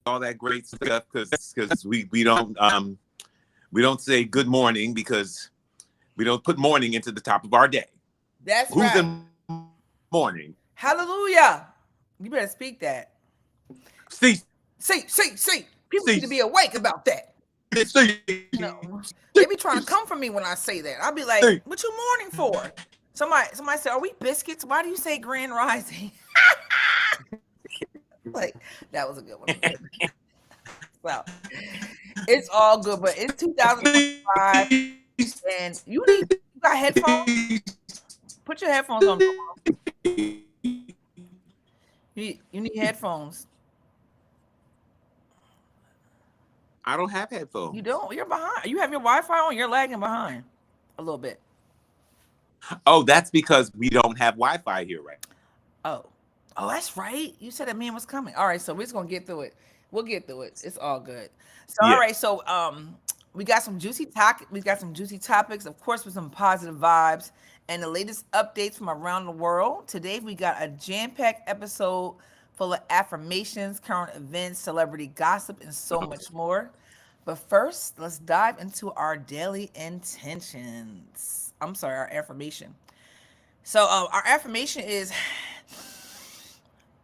all that great stuff because we don't say good morning because we don't put morning into the top of our day. That's Who's right. in morning? Hallelujah. You better speak that. Cease, See. People need to be cease, awake about that. You cease, know, they be trying to come for me when I say that. I'll be like, cease. "What you mourning for?" Somebody said, "Are we biscuits? Why do you say Grand Rising?" Like that was a good one. So it's all good, but it's 2025, and you got headphones. Put your headphones on. You need headphones. I don't have You headphones. don't. You're behind. You have your Wi-Fi on. You're lagging behind a little bit. Oh, that's because we don't have Wi-Fi here right now. Oh, that's right. You said that man was coming. All right, so we're just gonna get through it. We'll get through it. It's all good. So all Yeah. right, so we got some juicy talk. We got some juicy topics, of course, with some positive vibes and the latest updates from around the world. Today we got a jam-packed episode full of affirmations, current events, celebrity gossip, and so much more. But first, let's dive into our daily intentions. I'm sorry, our affirmation. So our affirmation is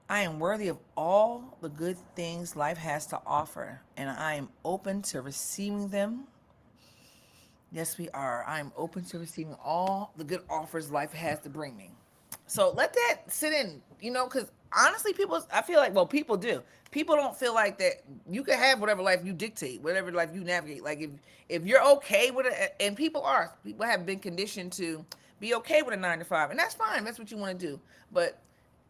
I am worthy of all the good things life has to offer, and I am open to receiving them. Yes, we are. I am open to receiving all the good offers life has to bring me. So let that sit in, because honestly, I feel like, well, people do. People don't feel like that you can have whatever life you dictate, whatever life you navigate. Like if you're okay with it, and people have been conditioned to be okay with a 9 to 5, and that's fine. That's what you want to do. But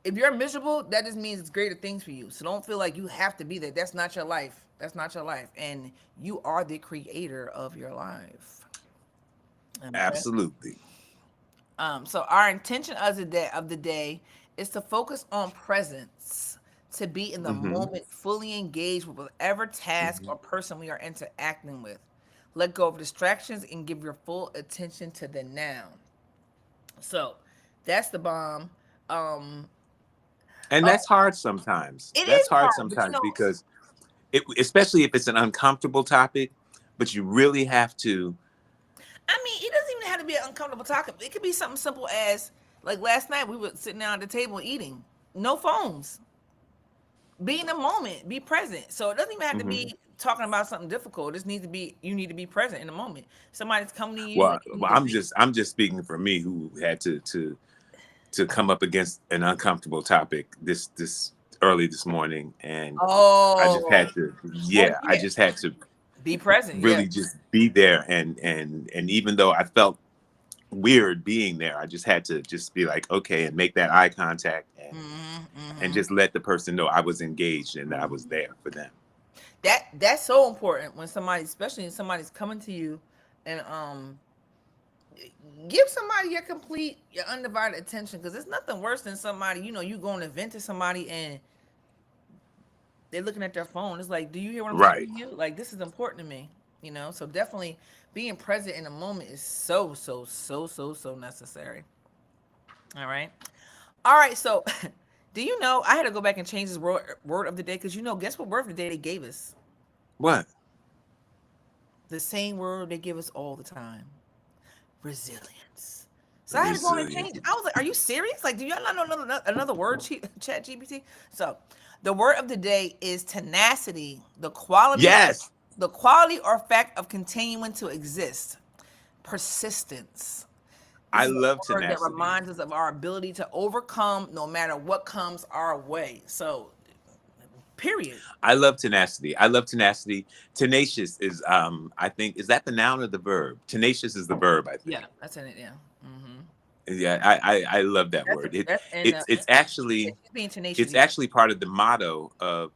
if you're miserable, that just means it's greater things for you. So don't feel like you have to be there. That's not your life. That's not your life, and you are the creator of your life. Okay. Absolutely. So our intention of the day is to focus on presence, to be in the Mm-hmm. moment, fully engaged with whatever task Mm-hmm. or person we are interacting with. Let go of distractions and give your full attention to the now. So that's the bomb. Um, And oh, that's hard sometimes. it That's is hard hard, but sometimes because especially if it's an uncomfortable topic, but you really have to. I mean, it doesn't even have to be an uncomfortable topic. It could be something simple as like last night we were sitting down at the table eating, no phones. Be in the moment, be present. So it doesn't even have to Mhm. be talking about something difficult. It just needs to be you need to be present in the moment. Somebody's coming to you Well, and you need well, to I'm just speaking for me, who had to come up against an uncomfortable topic this early this morning, and I just oh had to, well yeah, I yeah. just had to Be present, yeah. really just be there, and even though I felt weird being there, I just had to just be like, okay, and make that eye contact, Hmm, and hmm. just let the person know I was engaged and that I was there for them. That's so important when somebody, especially when somebody's coming to you and give somebody your undivided attention because there's nothing worse than somebody, you going to vent to somebody and they're looking at their phone. It's like, do you hear what I'm Right. telling you? Like, this is important to me, So definitely being present in the moment is so, so, so, so, so necessary. All right. All right. So, do you know I had to go back and change this word of the day because guess what word of the day they gave us? What? The same word they give us all the time: resilience. So I had to go in and Resilient. change it. I was like, "Are you serious? Like, do y'all not know another word? Chat GPT." So, the word of the day is tenacity. Yes, The quality or fact of continuing to exist. Persistence. I This is love a word that tenacity. reminds us of our ability to overcome no matter what comes our way. So, period. I love tenacity. I love tenacity. Tenacious is, I think, is that the noun or the verb? Tenacious is the verb, I Yeah, think. that's in it. Yeah. Hmm. Yeah, I love that That's word. that's and It's actually, she's being tenacious. it's Yeah. actually part of the motto of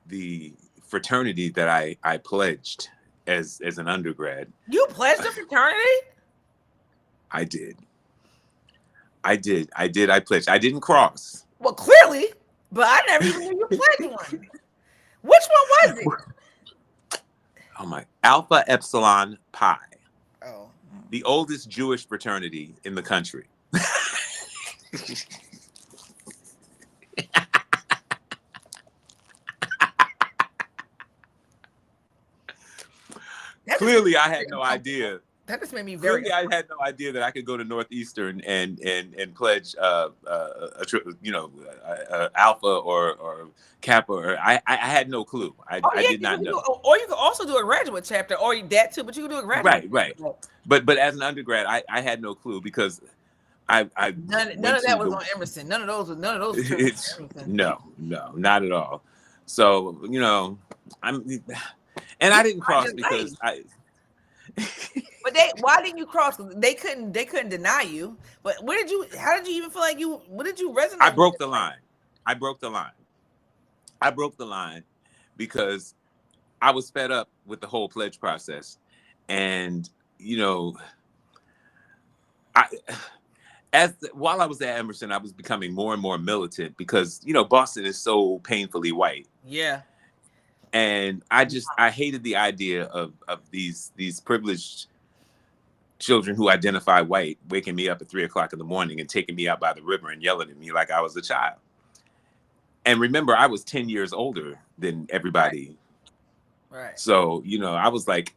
the fraternity that I pledged as an undergrad. You pledged a fraternity? I did. I did. I did. I pledged. I didn't cross. Well, clearly, but I never even knew you pledged one. Which one was it? Oh my. Alpha Epsilon Pi, Oh, the oldest Jewish fraternity in the country. Clearly, I had no idea. That just made me very. Clearly, I had no idea that I could go to Northeastern and pledge, Alpha or Kappa. Or I had no clue. I did not know. Or you could also do a graduate chapter, or that too. But you could do a graduate. Right. But as an undergrad, I had no clue because I none of that was on Emerson. None of those. No, not at all. So and I didn't cross because I. But why didn't you cross? They couldn't deny you. But how did you even feel like what did you resonate? I broke the line. I broke the line because I was fed up with the whole pledge process. And, while I was at Emerson, I was becoming more and more militant because, Boston is so painfully white. Yeah. And I hated the idea of these privileged children who identify white waking me up at 3:00 in the morning and taking me out by the river and yelling at me like I was a child. And remember, I was 10 years older than everybody. Right. So, I was like,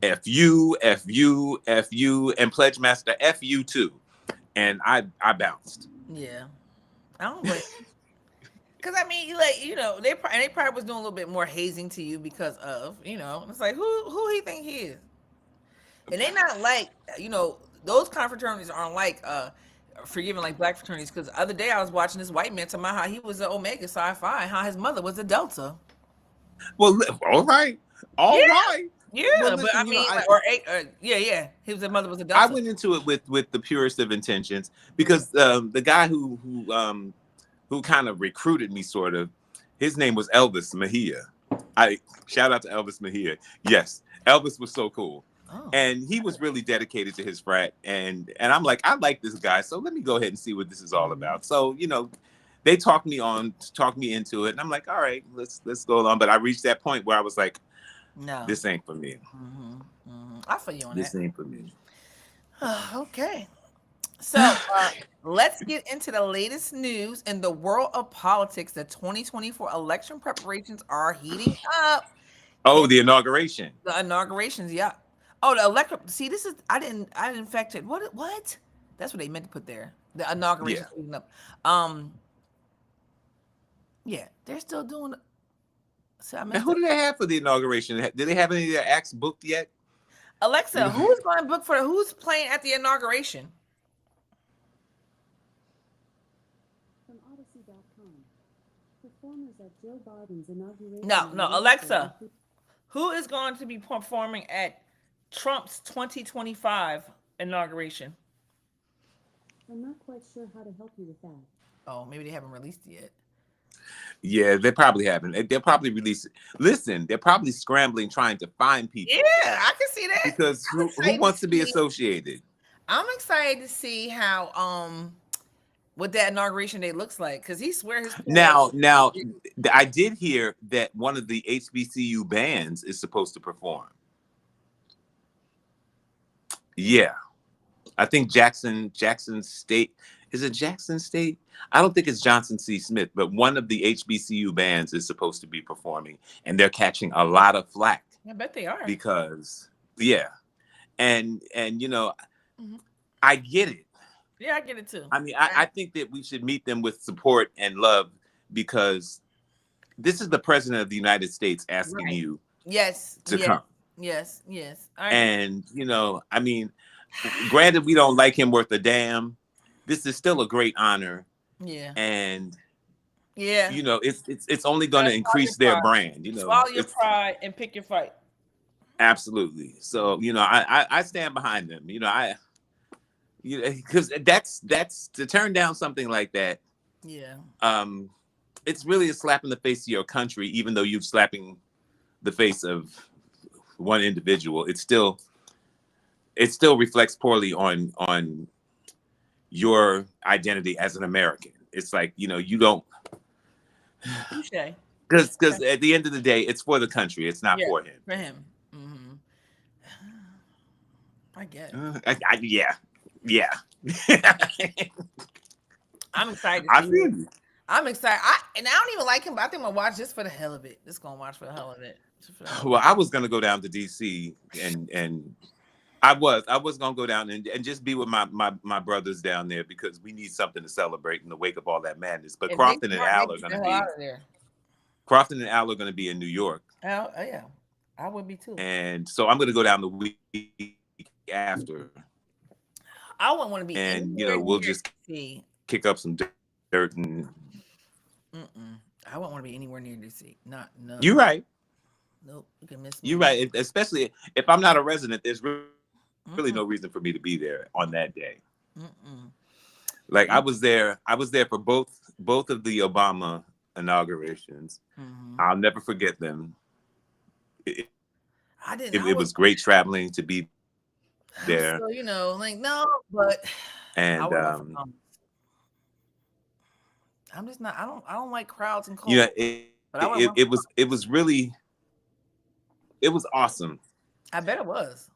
F you, F you, F you, and Pledge Master, F you too. And I bounced. Yeah. I don't blame because I mean, they probably was doing a little bit more hazing to you because of, it's like who he think he is. And they not like, those kind of fraternities aren't like forgiving like black fraternities. Because the other day I was watching this white man talking about how he was an Omega Psi Phi and how his mother was a Delta. Well, all right. Yeah, well, listen, but I mean, his mother was a Delta. I went into it with the purest of intentions because the guy who kind of recruited me, sort of, his name was Elvis Mejia. Shout out to Elvis Mejia. Yes, Elvis was so cool. Oh. And he was really dedicated to his frat. And I'm like, I like this guy, so let me go ahead and see what this is all about. So, they talked me into it. And I'm like, all right, let's go along. But I reached that point where I was like, no, this ain't for me. I feel you on this ain't for me. Okay. So let's get into the latest news in the world of politics. The 2024 election preparations are heating up. Oh, the inauguration. The inaugurations, yeah. Oh, the electric. See, this is I didn't fact check. What? That's what they meant to put there. The inauguration heating up. Yeah, they're still doing. So and who do they have for the inauguration? Did they have any of their acts booked yet? Alexa, who's going to book who's playing at the inauguration? From Odyssey.com. Performers at Joe Biden's inauguration. No, Alexa. Who is going to be performing at Trump's 2025 inauguration? I'm not quite sure how to help you with that. Oh, maybe they haven't released it yet. Yeah, they probably haven't. They'll probably release it. Listen, they're probably scrambling trying to find people. Yeah, I can see that. Because who wants to be associated? I'm excited to see how what that inauguration day looks like, because he swear his now I did hear that one of the HBCU bands is supposed to perform. Yeah, I think Jackson State. Is it Jackson State? I don't think it's Johnson C. Smith, but one of the HBCU bands is supposed to be performing, and they're catching a lot of flack. I bet they are. Because and I get it. Yeah, I get it too. I mean, I think that we should meet them with support and love, because this is the president of the United States asking you to come. Yes. And, I mean, granted, we don't like him worth a damn. This is still a great honor. Yeah. And, yeah, it's only going to increase their brand. Swallow your pride and pick your fight. Absolutely. So, I stand behind them. Because that's to turn down something like that. Yeah. It's really a slap in the face to your country, even though you're slapping the face of one individual. It still reflects poorly on your identity as an American. It's like, you don't. Because at the end of the day, it's for the country. It's not for him. For him. Mm-hmm. I get it. Yeah. I'm excited. I feel you. I'm excited. And I don't even like him, but I think I'm gonna watch just for the hell of it. Just gonna watch for the hell of it. Just for the hell of Well, it. I was gonna go down to DC and I was gonna go down and just be with my brothers down there because we need something to celebrate in the wake of all that madness. But If they Crofton and smart, they Al are get the gonna hell out be of there. Crofton and Al are gonna be in New York, Oh yeah, I would be too. and so I'm gonna go down the week after, I wouldn't want to be and anywhere we'll near just DC. kick up some dirt and. I wouldn't want to be anywhere near DC. Not no. You're right. Nope. You can miss me. You're right. Especially if I'm not a resident, there's really Mm-mm. no reason for me to be there on that day. Mm-mm. Like I was there for both of the Obama inaugurations. Mm-hmm. I'll never forget them. I didn't. It was great traveling to be there. So like no, but And I'm just not. I don't like crowds and cold. yeah, but it was awesome. I bet it was.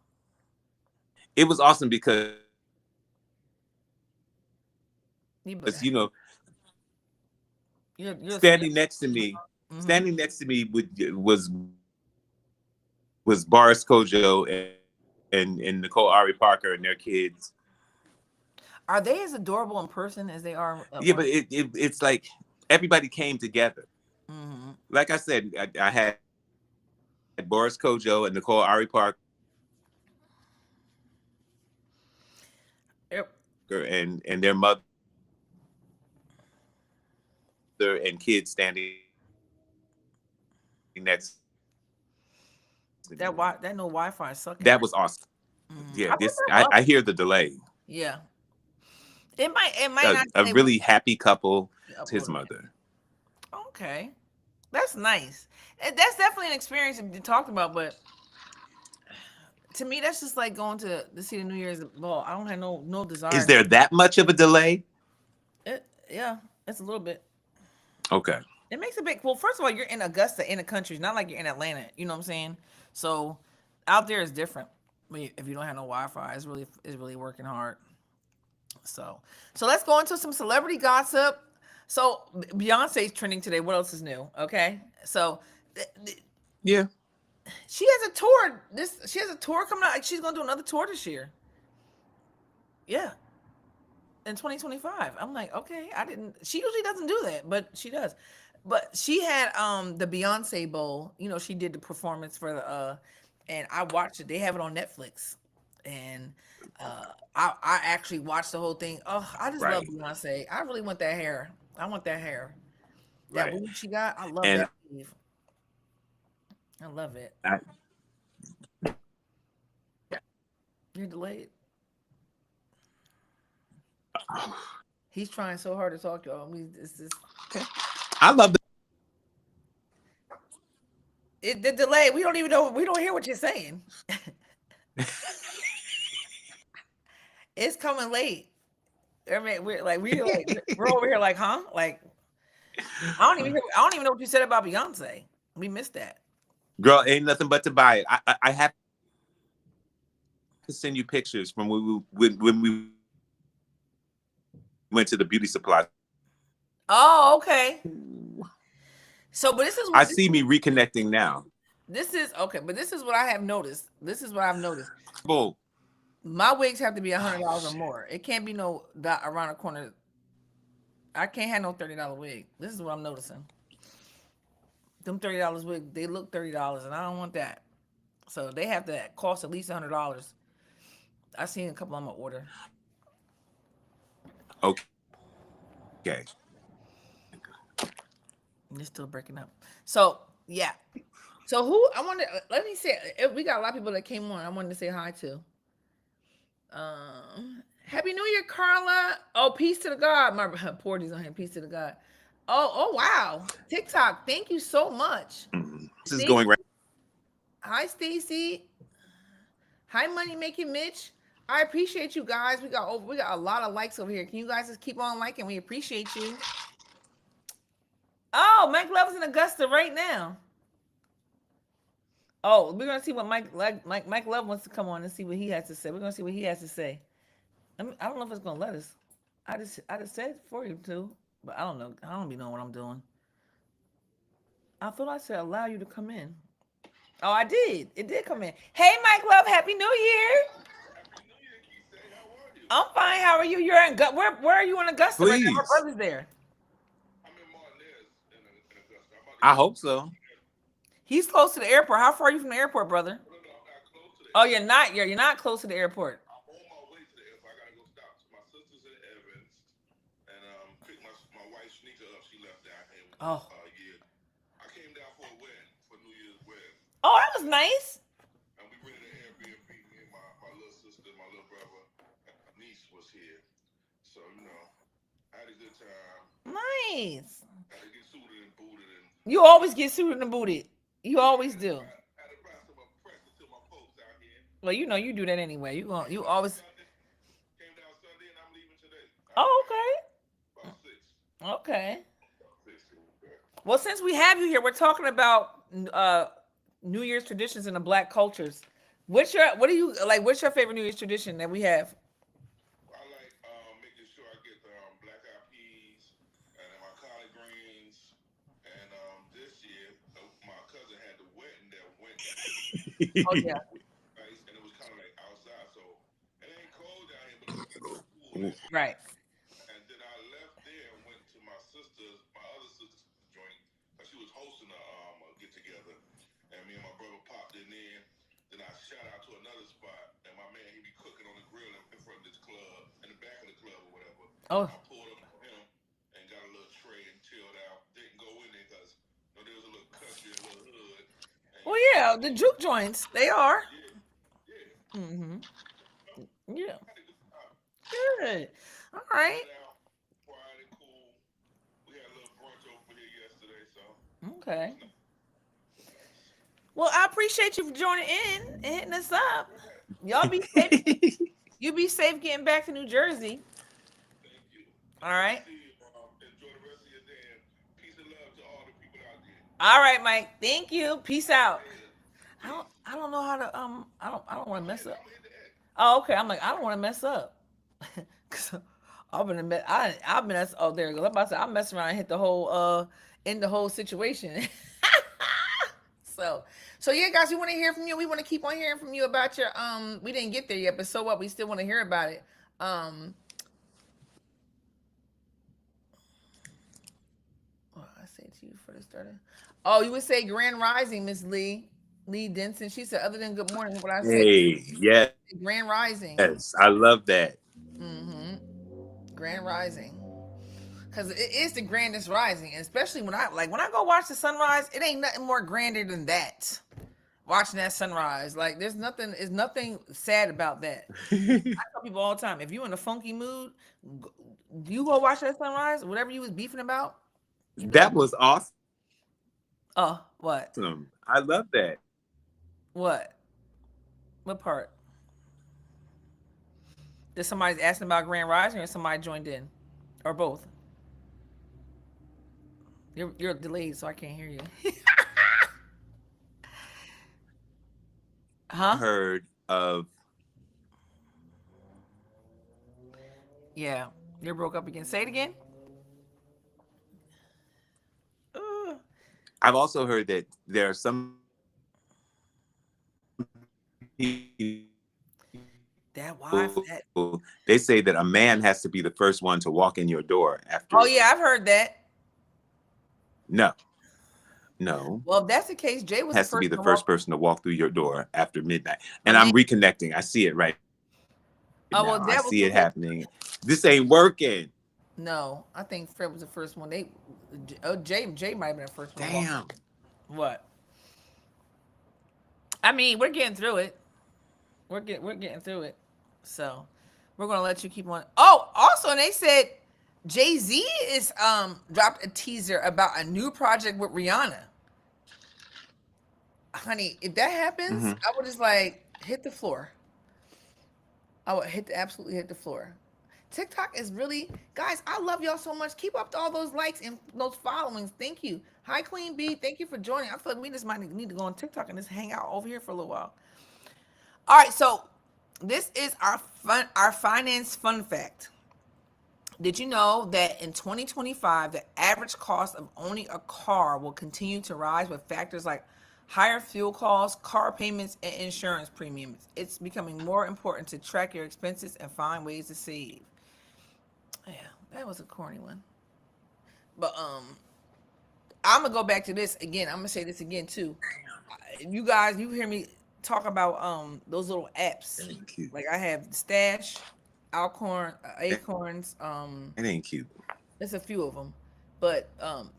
It was awesome because You're standing next to me was Boris Kojo and Nicole Ari Parker and their kids. Are they as adorable in person as they are? Yeah, but it's like everybody came together. Mm-hmm. Like I said, I had Boris Kojo and Nicole Ari Parker and their mother and kids standing next. That no Wi-Fi sucking. That was awesome. Mm-hmm. Yeah, I hear the delay. Yeah. It might not a really happy couple. His mother. Okay, that's nice. That's definitely an experience to be talked about. But to me, that's just like going to see the New Year's ball. I don't have no desire. Is there that much of a delay? Yeah, it's a little bit. Okay. It makes a big. Well, first of all, you're in Augusta, in the country. It's not like you're in Atlanta. You know what I'm saying? So out there is different. If you don't have no Wi-Fi, it's really working hard. So let's go into some celebrity gossip. So Beyonce's trending today. What else is new? Okay, so yeah, she has a tour. She has a tour coming out. She's gonna do another tour this year. Yeah, in 2025. I'm like, okay, I didn't. She usually doesn't do that, but she does. But she had the Beyonce Bowl. She did the performance for the and I watched it. They have it on Netflix. And I actually watched the whole thing. Oh, I just love Beyonce. I really want that hair. I want that hair. That weave she got. I love that weave. I love it. You're delayed. He's trying so hard to talk to y'all. I love the delay. We don't even know. We don't hear what you're saying. It's coming late. I mean, we're over here like, huh? Like, I don't even know what you said about Beyonce. We missed that. Girl, ain't nothing but to buy it. I have to send you pictures from when we went to the beauty supply. Oh, okay. So, but this is what I see me reconnecting now. This is okay, but this is what I have noticed. This is what I've noticed. Bull. My wigs have to be $100 or more. It can't be no dot around the corner. I can't have no $30 wig. This is what I'm noticing. Them $30 wig, they look $30, and I don't want that. So they have to cost at least $100. I seen a couple on my order. Okay. You're still breaking up. So yeah. So who I wanted? Let me say, we got a lot of people that came on. I wanted to say hi to. Happy New Year, Carla. Oh, peace to the God. My Porty's on here. Peace to the God. Oh, wow. TikTok. Thank you so much. This is going right. Hi, Stacy. Hi, Money Making Mitch. I appreciate you guys. We got a lot of likes over here. Can you guys just keep on liking? We appreciate you. Oh, Mike Love is in Augusta right now. Oh, we're gonna see what Mike Love wants to come on and see what he has to say. We're gonna see what he has to say. I don't know if it's gonna let us. I just said for you to. but I don't know. I don't be knowing what I'm doing. I thought I said allow you to come in. Oh, I did. It did come in. Hey, Mike Love, Happy New Year. Happy New Year, Keisha. How are you? I'm fine. How are you? You're in where are you in Augusta right now? My Please. brother's there. I'm in Martinez in Augusta. I'm about to I get hope off. so. He's close to the airport. How far are you from the airport, brother? No, no, I'm not close to the Oh, airport. you're not close to the airport. I'm on my way to the airport. I gotta go stop. My sister's in Evans, and pick my wife Shanika up. She left down here with Oh. year. I came down for a wedding, for New Year's wedding, Oh, that was nice. and we rented an Airbnb. Me and my little sister, my little brother, and my niece was here. So I had a good time. Nice. Got to get suited and booted, and You always get suited and booted. You always do. had to buy some presents to my folks out here. Well, you know you do that anyway. You always. Came down Sunday, and I'm leaving today. Oh, About 6. okay. Okay. 6. Well, since we have you here, we're talking about New Year's traditions in the Black cultures. What's your favorite New Year's tradition that we have? I like making sure I get the black eyed peas and my collard greens. And this year, my cousin had the wedding that went Oh yeah. nice, and it was kind of like outside, so it ain't cold down here, but it's cool. Right. And then I left there and went to my other sister's joint, because she was hosting a get together, and me and my brother popped in there. Then I shot out to another spot, and my man, he be cooking on the grill in front of this club, in the back of the club or whatever. Oh. I pulled up on him and got a little tray and chilled out. Didn't go in there because there was a little country, a little hood. Well, yeah, the juke joints, they are. Yeah. Mm-hmm. Yeah. Had a good time. Good. All right. Went out, quiet and cool. We had a little brunch over here yesterday, so Okay. Well, I appreciate you for joining in and hitting us up. Y'all be safe. You be safe getting back to New Jersey. thank you. All right. See you. Enjoy the rest of your day, and peace and love to all the people out there. All right, Mike. Thank you. Peace out. Later. I don't know how to I don't want to mess up. I'm hit the X. Oh, okay. I'm like I don't want to mess up. 'Cause I've been I've been oh there it goes. I'm about to say I messed around and hit the whole in the whole situation. So yeah, guys, we want to hear from you. We want to keep on hearing from you about your we didn't get there yet, but so what? We still want to hear about it. What I say to you for the starter? Oh, you would say Grand Rising, Miss Lee Denson. She said, other than good morning, what I say? Hey, yes, Grand Rising. I love that. Mm-hmm. Grand Rising. Because it is the grandest rising, and especially when I go watch the sunrise, it ain't nothing more grander than that. Watching that sunrise, like there's nothing sad about that. I tell people all the time, if you in a funky mood, you go watch that sunrise, whatever you was beefing about. That was awesome. Oh, what? I love that. What? What part? Did somebody asking about Grand Rising, or somebody joined in, or both? You're delayed, so I can't hear you. Huh? Heard of Yeah, you broke up again. Say it again. I've also heard that there are some people, That wife. That. they say that a man has to be the first one to walk in your door after. Oh yeah, I've heard that. No. Well, if that's the case, Jay was Has the to be first the first person to walk through your door after midnight. And I I'm mean- reconnecting. I see it right Oh, now. well, I that was see it the- happening. This ain't working. No, I think Fred was the first one. Jay might have been the first one. Damn. What? I mean, we're getting through it. We're getting through it. So we're gonna let you keep on. Oh, also, they said Jay-Z is dropped a teaser about a new project with Rihanna. Honey, if that happens, Mhm. I would just like hit the floor. I would absolutely hit the floor. TikTok is really, guys, I love y'all so much. Keep up all those likes and those followings. Thank you. Hi, Queen B. Thank you for joining. I feel like we just might need to go on TikTok and just hang out over here for a little while. All right, so this is our finance fun fact. Did you know that in 2025, the average cost of owning a car will continue to rise with factors like higher fuel costs, car payments, and insurance premiums? It's becoming more important to track your expenses and find ways to save. Yeah, that was a corny one. But I'm gonna go back to this again. I'm gonna say this again too. You guys, you hear me talk about those little apps. That ain't cute. Like I have Stash, Alcorn, That, Acorns. that ain't cute. There's a few of them, but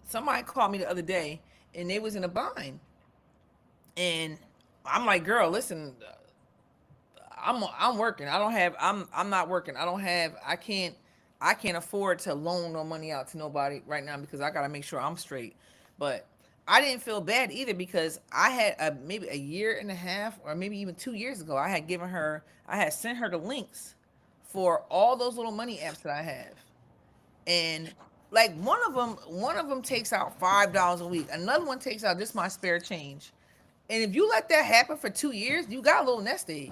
somebody called me the other day and they was in a bind, and I'm like, girl, listen, I'm working. I'm not working. I can't afford to loan no money out to nobody right now because I gotta make sure I'm straight. But I didn't feel bad either because I had maybe a year and a half or maybe even 2 years ago, I had sent her the links for all those little money apps that I have. And like one of them takes out $5 a week. Another one takes out just my spare change. And if you let that happen for 2 years, you got a little nest egg.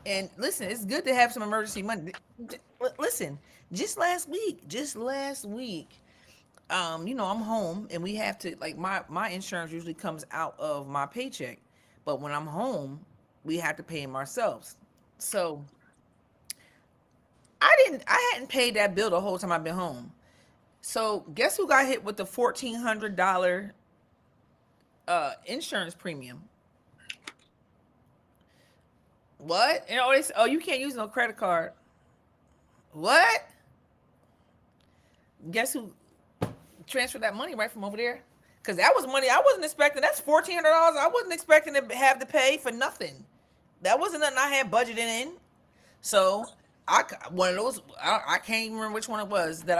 And listen, it's good to have some emergency money. Listen, just last week, I'm home and we have to like my insurance usually comes out of my paycheck, but when I'm home, we have to pay them ourselves. So I hadn't paid that bill the whole time I've been home. So guess who got hit with the $1,400 insurance premium? What? And oh, oh, you can't use no credit card. What? Guess who transferred that money right from over there? Because that was money I wasn't expecting. That's $1,400. I wasn't expecting to have to pay for nothing. That wasn't nothing I had budgeted in. So one of those I can't even remember which one it was that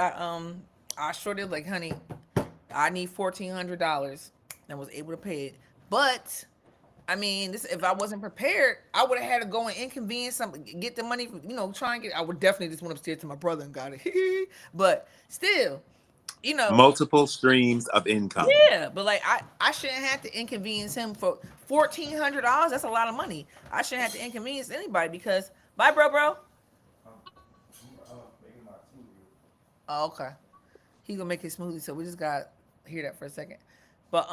I sure did like, honey, I need $1,400 and was able to pay it. But I mean, if I wasn't prepared, I would have had to go and inconvenience something, get the money, try and get. I would definitely just went upstairs to my brother and got it. But still, Multiple streams of income. yeah. But like, I shouldn't have to inconvenience him for $1,400. That's a lot of money. I shouldn't have to inconvenience anybody because bye, bro. Oh, okay. He gonna make his smoothie, so we just gotta hear that for a second. But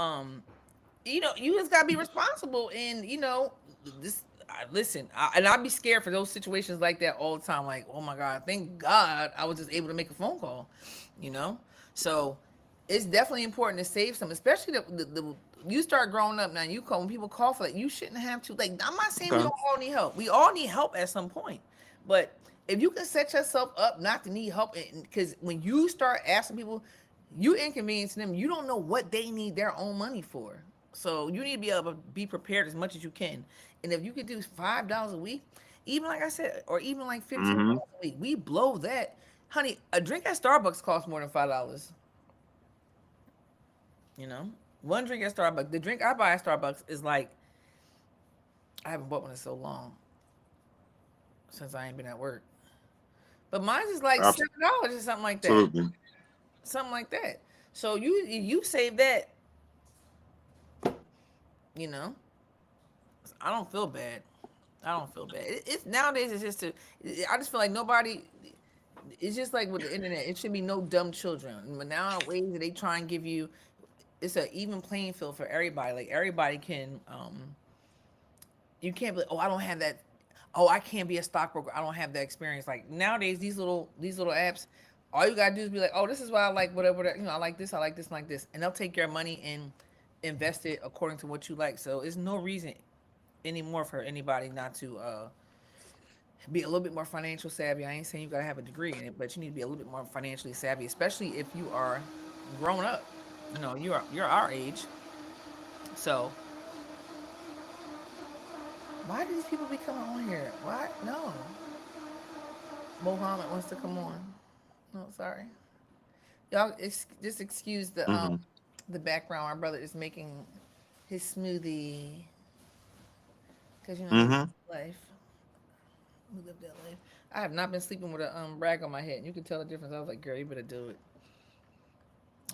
you just gotta be responsible, and this. Listen, and I'd be scared for those situations like that all the time. Like, oh my God, thank God I was just able to make a phone call. So it's definitely important to save some, especially the you start growing up now. You call when people call for that, you shouldn't have to. Like, I'm not saying we don't all need help. We all need help at some point, but if you can set yourself up not to need help, because when you start asking people, you inconvenience them. You don't know what they need their own money for. So you need to be able to be prepared as much as you can. And if you could do $5 a week, even like I said, or even like $15 a week, we blow that. Honey, a drink at Starbucks costs more than $5. One drink at Starbucks. The drink I buy at Starbucks is like, I haven't bought one in so long since I ain't been at work. But mine's is like $7 or something like that. Absolutely. Something like that. So you save that. I don't feel bad. It's nowadays. It's just I just feel like nobody. It's just like with the internet. It should be no dumb children. But nowadays they try and give you. It's an even playing field for everybody. Like everybody can. You can't be. Oh, I don't have that. Oh, I can't be a stockbroker. I don't have that experience. Like nowadays, these little apps. All you gotta do is be like, oh, this is why I like whatever. I like this. I like this. I like this, and they'll take your money and invest it according to what you like. So there's no reason anymore for anybody not to be a little bit more financial savvy. I ain't saying you gotta have a degree in it, but you need to be a little bit more financially savvy, especially if you are grown up. You're our age. So why do these people be coming on here? Why? No. Mohammed wants to come on. No, sorry. Y'all, just excuse the background. Our brother is making his smoothie because life. We live that life. I have not been sleeping with a rag on my head. You can tell the difference. I was like, girl, you better do it.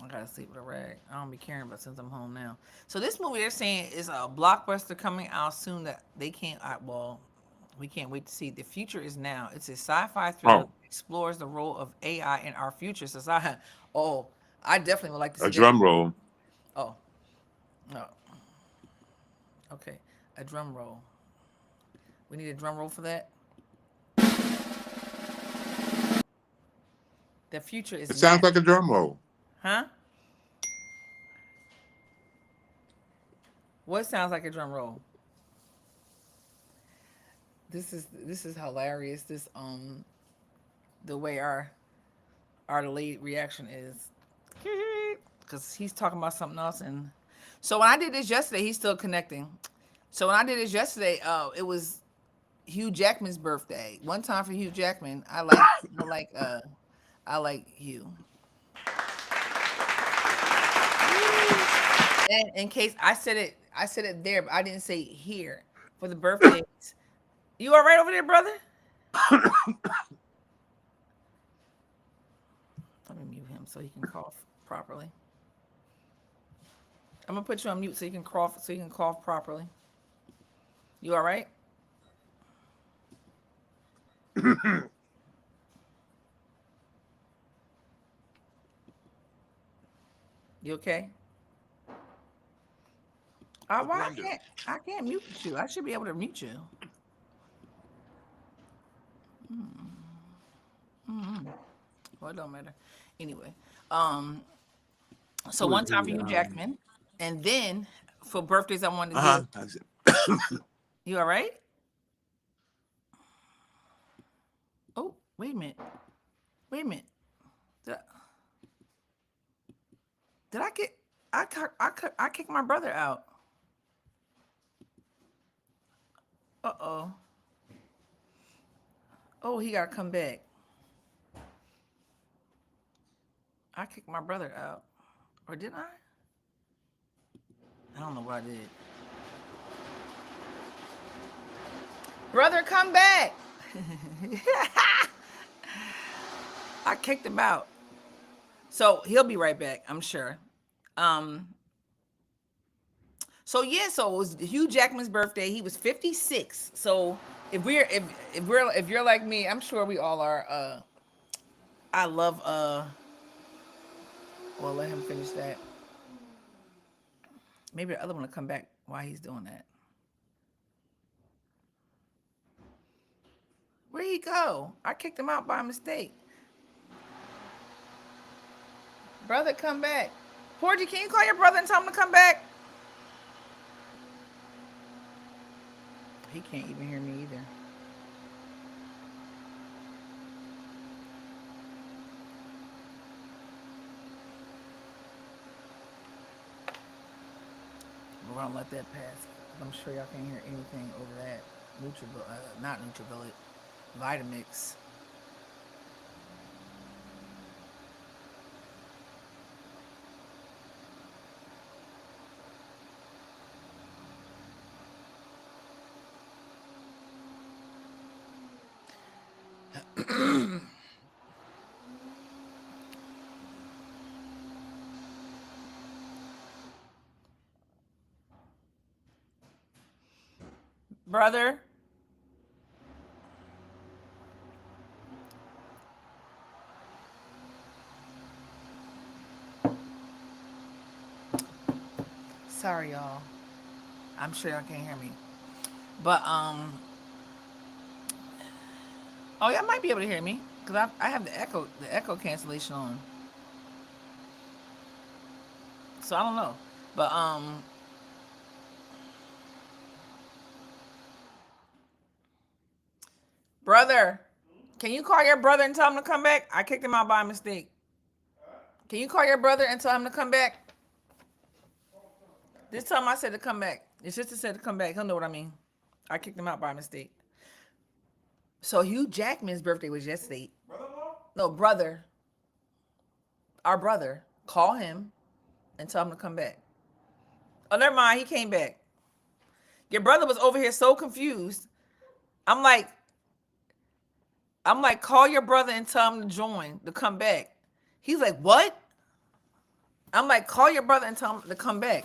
I gotta sleep with a rag. I don't be caring about since I'm home now. So this movie they're saying is a blockbuster coming out soon that they can't. We can't wait to see. The future is now. It's a sci-fi thriller that Oh, explores the role of AI in our future society. Oh, I definitely would like to a see that. drum roll. Oh, no. Okay. A drum roll. We need a drum roll for that. The future is It now. sounds like a drum roll. Huh? What sounds like a drum roll? This is hilarious. This the way our delayed reaction is, because he's talking about something else. And so when I did this yesterday, he's still connecting. So when I did this yesterday, it was Hugh Jackman's birthday. One time for Hugh Jackman. I like Hugh. And in case I said it there, but I didn't say here for the birthdays. You all right over there, brother? Let me mute him so he can cough properly. I'm gonna put you on mute so you can cough properly. You all right? You okay? Why I can't mute you? I should be able to mute you. Well, it don't matter. Anyway, so Who is one time he? for Hugh Jackman, and then for birthdays I wanted to Uh give. huh. You all right? Oh, wait a minute. Wait a minute. Did I get? I kicked my brother out. Uh-oh. Oh, he gotta come back. I kicked my brother out. Or did I? I don't know what I did. Brother, come back. I kicked him out. So he'll be right back, I'm sure. So yeah, so it was Hugh Jackman's birthday. He was 56. So if you're like me, I'm sure we all are. I love well, let him finish that. Maybe the other one will come back while he's doing that. Where'd he go? I kicked him out by mistake. Brother, come back. Porgy, can you call your brother and tell him to come back? He can't even hear me either. We're gonna let that pass. I'm sure y'all can't hear anything over that. Not Nutribullet, Vitamix. Brother. Sorry, y'all. I'm sure y'all can't hear me. But oh, y'all might be able to hear me because I have the echo cancellation on. So I don't know. But brother, can you call your brother and tell him to come back? I kicked him out by mistake. Can you call your brother and tell him to come back? This time I said to come back. Your sister said to come back. He'll know what I mean. I kicked him out by mistake. So Hugh Jackman's birthday was yesterday. No, brother. Our brother. Call him and tell him to come back. Oh, never mind. He came back. Your brother was over here so confused. I'm like, call your brother and tell him to join, to come back. He's like, what? I'm like, call your brother and tell him to come back.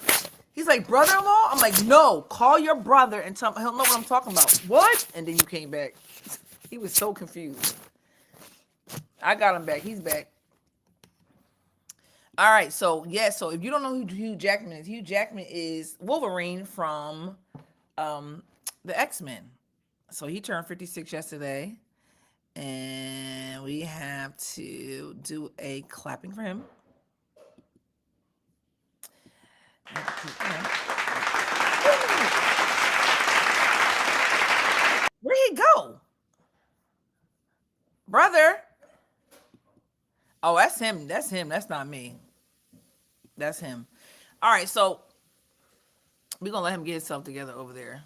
He's He's like, brother-in-law? I'm like, no, call your brother and tell him he'll know what I'm talking about. What? And then you came back. He was so confused. I got him back. He's back. All right, so so if you don't know who Hugh Jackman is, Hugh Jackman is Wolverine from the X-Men. So he turned 56 yesterday, and we have to do a clapping for him. Where'd he go? Brother. Oh, that's him. That's him. That's not me. That's him. All right, so we're going to let him get himself together over there.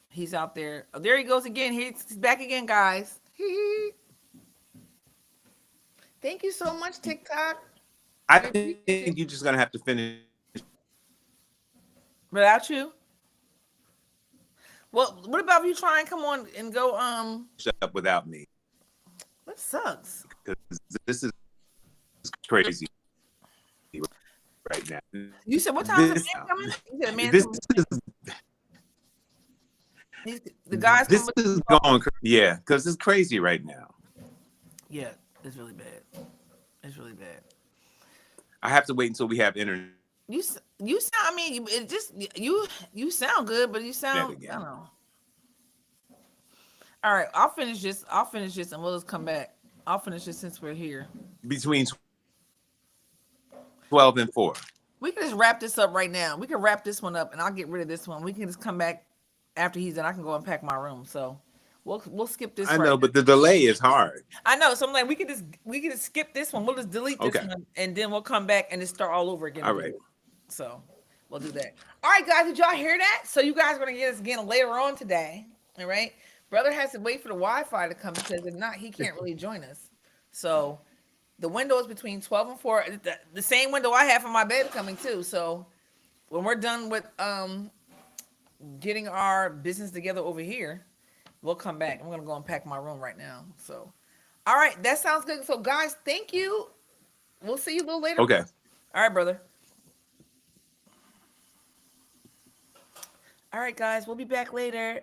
He's out there. Oh, there he goes again. He's back again, guys. Thank you so much, TikTok. I think you're just gonna have to finish Without you? Well, what about if you try and come on and go, up without me, that sucks. because this is crazy right now. You said, what time is This- the man coming? You said, man This coming. is The guys this coming. is going yeah, because it's crazy right now. Yeah, it's really bad. It's really bad. I have to wait until we have internet You sound. I mean, it just you sound good, but you sound. again. I don't know. All right, I'll finish this, and we'll just come back. I'll finish this since we're here. Between 12 and 4. We can just wrap this up right now. We can wrap this one up, and I'll get rid of this one. We can just come back after he's done. I can go and pack my room. So we'll skip this. I right know, now. but the delay is hard. I know. So I'm like, we can just skip this one. We'll just delete this Okay. one, and then we'll come back and just start all over again. All right. So we'll do that. All right, guys, did y'all hear that? So you guys are gonna get us again later on today. All right. Brother has to wait for the Wi-Fi to come because if not, he can't really join us. So the window is between 12 and 4. The same window I have for my bed coming too. So when we're done with getting our business together over here, we'll come back. I'm gonna go and pack my room right now. So all right, that sounds good. So guys, thank you. We'll see you a little later. Okay. All right, brother. All right, guys, we'll be back later.